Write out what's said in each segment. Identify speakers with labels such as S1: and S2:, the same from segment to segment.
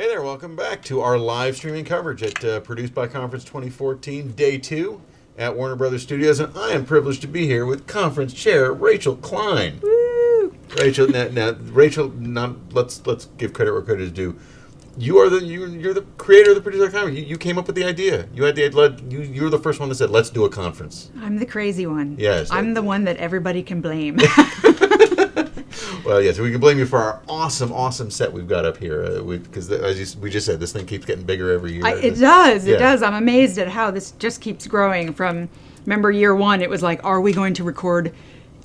S1: Hey there, welcome back to our live streaming coverage at Produced by Conference 2014, Day 2 at Warner Brothers Studios, and I am privileged to be here with Conference Chair Rachel Klein.
S2: Woo!
S1: Rachel, let's give credit where credit is due. You're the creator, the producer of the conference. You came up with the idea. You had you were the first one that said, "Let's do a conference."
S2: I'm the crazy one.
S1: Yes,
S2: I'm the one that everybody can blame.
S1: Well, yes, we can blame you for our awesome set we've got up here. Because we just said, this thing keeps getting bigger every year.
S2: It does. I'm amazed at how this just keeps growing. Remember year one, it was like, are we going to record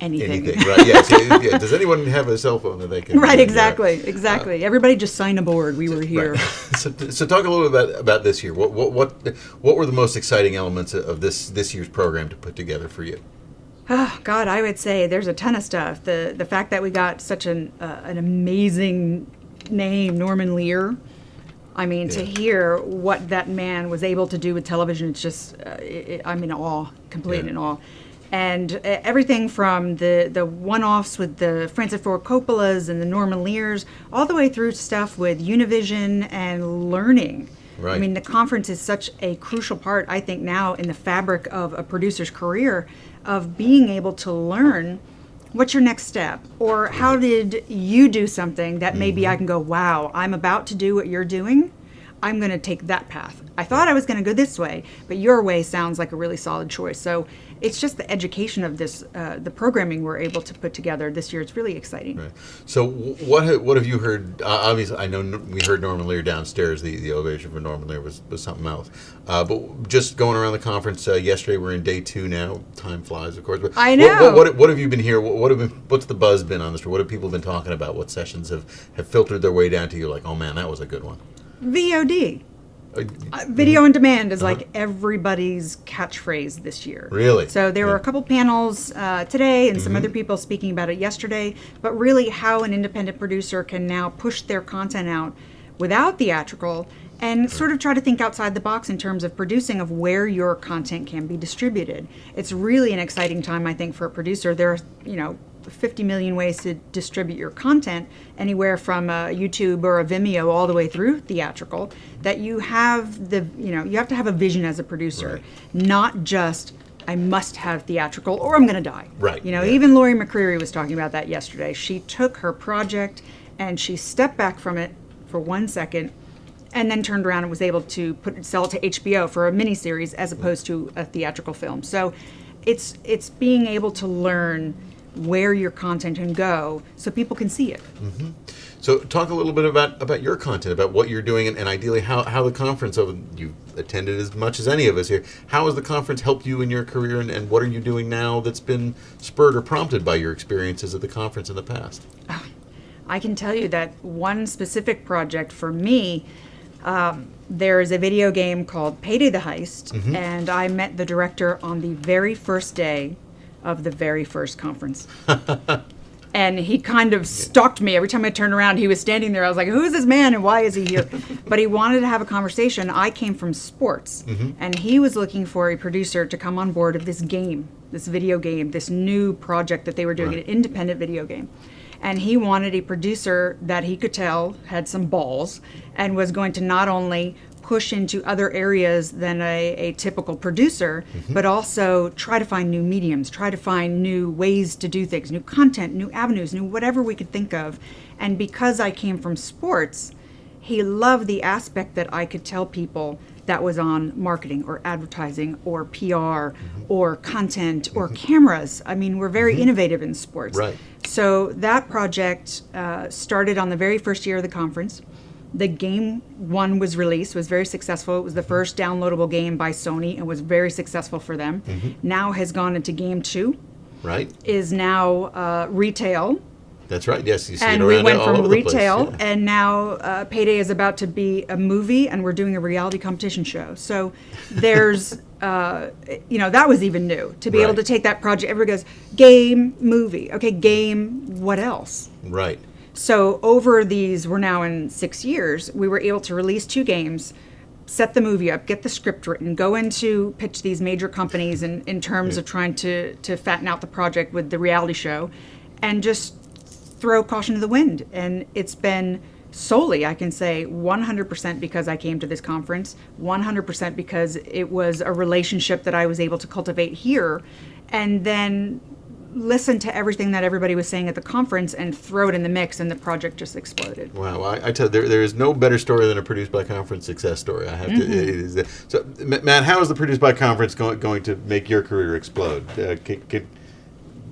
S2: anything?
S1: Right? Yes. Yeah. Does anyone have a cell phone that they can?
S2: Right. Exactly. Everybody just sign aboard. We were here.
S1: Right. So talk a little bit about this year. What were the most exciting elements of this year's program to put together for you?
S2: Oh, God, I would say there's a ton of stuff. The fact that we got such an amazing name, Norman Lear. I mean, to hear what that man was able to do with television, it's just, I'm in awe, completely in awe. And everything from the one-offs with the Francis Ford Coppolas and the Norman Lears, all the way through stuff with Univision and learning.
S1: Right.
S2: I mean, the conference is such a crucial part, I think, now in the fabric of a producer's career, of being able to learn what's your next step, or how did you do something that maybe I can go, wow, I'm about to do what you're doing. I'm going to take that path. I thought I was going to go this way, but your way sounds like a really solid choice. So it's just the education of this, the programming we're able to put together this year. It's really exciting.
S1: Right. So what have you heard? Obviously, I know we heard Norman Lear downstairs. The ovation for Norman Lear was something else. But just going around the conference yesterday, we're in day 2 now. Time flies, of course. But
S2: I know.
S1: What have you been here? What's the buzz been on this? What have people been talking about? What sessions have filtered their way down to you? Like, oh man, that was a good one.
S2: VOD. Video on demand is like everybody's catchphrase this year.
S1: Really?
S2: So there were a couple panels today and some other people speaking about it yesterday, but really how an independent producer can now push their content out without theatrical and sort of try to think outside the box in terms of producing of where your content can be distributed. It's really an exciting time, I think, for a producer. There are, 50 million ways to distribute your content, anywhere from a YouTube or a Vimeo all the way through theatrical, that you have you have to have a vision as a producer, not just, I must have theatrical or I'm going to die.
S1: Right.
S2: Even Laurie McCreary was talking about that yesterday. She took her project and she stepped back from it for 1 second and then turned around and was able to sell it to HBO for a miniseries as opposed to a theatrical film. So it's being able to learn where your content can go so people can see it.
S1: Mm-hmm. So talk a little bit about your content, about what you're doing, and ideally how the conference, you've attended as much as any of us here, how has the conference helped you in your career, and what are you doing now that's been spurred or prompted by your experiences at the conference in the past?
S2: I can tell you that one specific project for me, there is a video game called Payday the Heist, and I met the director on the very first day of the very first conference. And he kind of stalked me. Every time I turned around, he was standing there. I was like, who is this man and why is he here? But he wanted to have a conversation. I came from sports, and he was looking for a producer to come on board of this game, this video game, this new project that they were doing, an independent video game. And he wanted a producer that he could tell had some balls and was going to not only push into other areas than a typical producer, but also try to find new mediums, try to find new ways to do things, new content, new avenues, new whatever we could think of. And because I came from sports, he loved the aspect that I could tell people that was on marketing or advertising or PR or content or cameras. I mean, we're very innovative in sports.
S1: Right.
S2: So that project started on the very first year of the conference. The game 1 was released, was very successful. It was the first downloadable game by Sony and was very successful for them. Now has gone into game 2.
S1: Right.
S2: Is now retail.
S1: That's right. Yes, you see
S2: and
S1: it
S2: we
S1: around
S2: went
S1: all
S2: from
S1: over the
S2: retail,
S1: place. Yeah.
S2: and now Payday is about to be a movie, and we're doing a reality competition show. So there's, that was even new to be able to take that project. Everybody goes, game, movie. Okay, game. What else?
S1: Right.
S2: So over these, we're now in 6 years, we were able to release 2 games, set the movie up, get the script written, go into pitch these major companies in terms of trying to fatten out the project with the reality show, and just throw caution to the wind. And it's been solely, I can say 100% because I came to this conference, 100% because it was a relationship that I was able to cultivate here, and then listen to everything that everybody was saying at the conference and throw it in the mix, and the project just exploded.
S1: Wow, I tell you, there is no better story than a Produced by Conference success story. I have to. It is, so, Matt, how is the Produced by Conference going to make your career explode?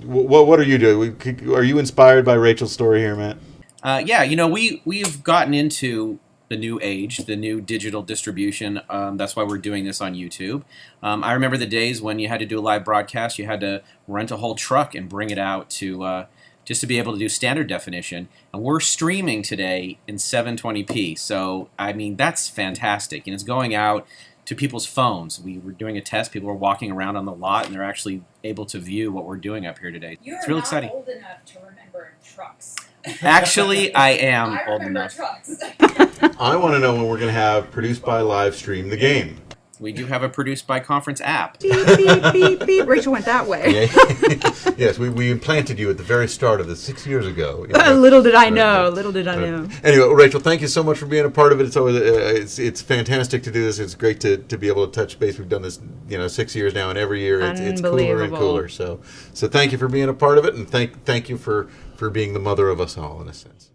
S1: What are you doing? Are you inspired by Rachel's story here, Matt?
S3: Yeah, we've gotten into the new age, the new digital distribution. That's why we're doing this on YouTube. I remember the days when you had to do a live broadcast. You had to rent a whole truck and bring it out to just to be able to do standard definition. And we're streaming today in 720p. So, I mean, that's fantastic. And it's going out to people's phones. We were doing a test. People were walking around on the lot, and they're actually able to view what we're doing up here today. It's really exciting.
S4: You're not old enough to remember trucks.
S3: Actually, I am
S4: I
S3: old
S4: remember
S3: enough.
S4: trucks.
S1: I want to know when we're going to have Produced by Live stream the game.
S3: We do have a Produced by Conference app.
S2: Beep, beep, beep, beep. Rachel went that way.
S1: Yes, we implanted you at the very start of this 6 years ago.
S2: Little did I know. Little did I know.
S1: Anyway, Rachel, thank you so much for being a part of it. It's always it's fantastic to do this. It's great to be able to touch base. We've done this 6 years now, and every year it's cooler and cooler. So thank you for being a part of it, and thank you for being the mother of us all in a sense.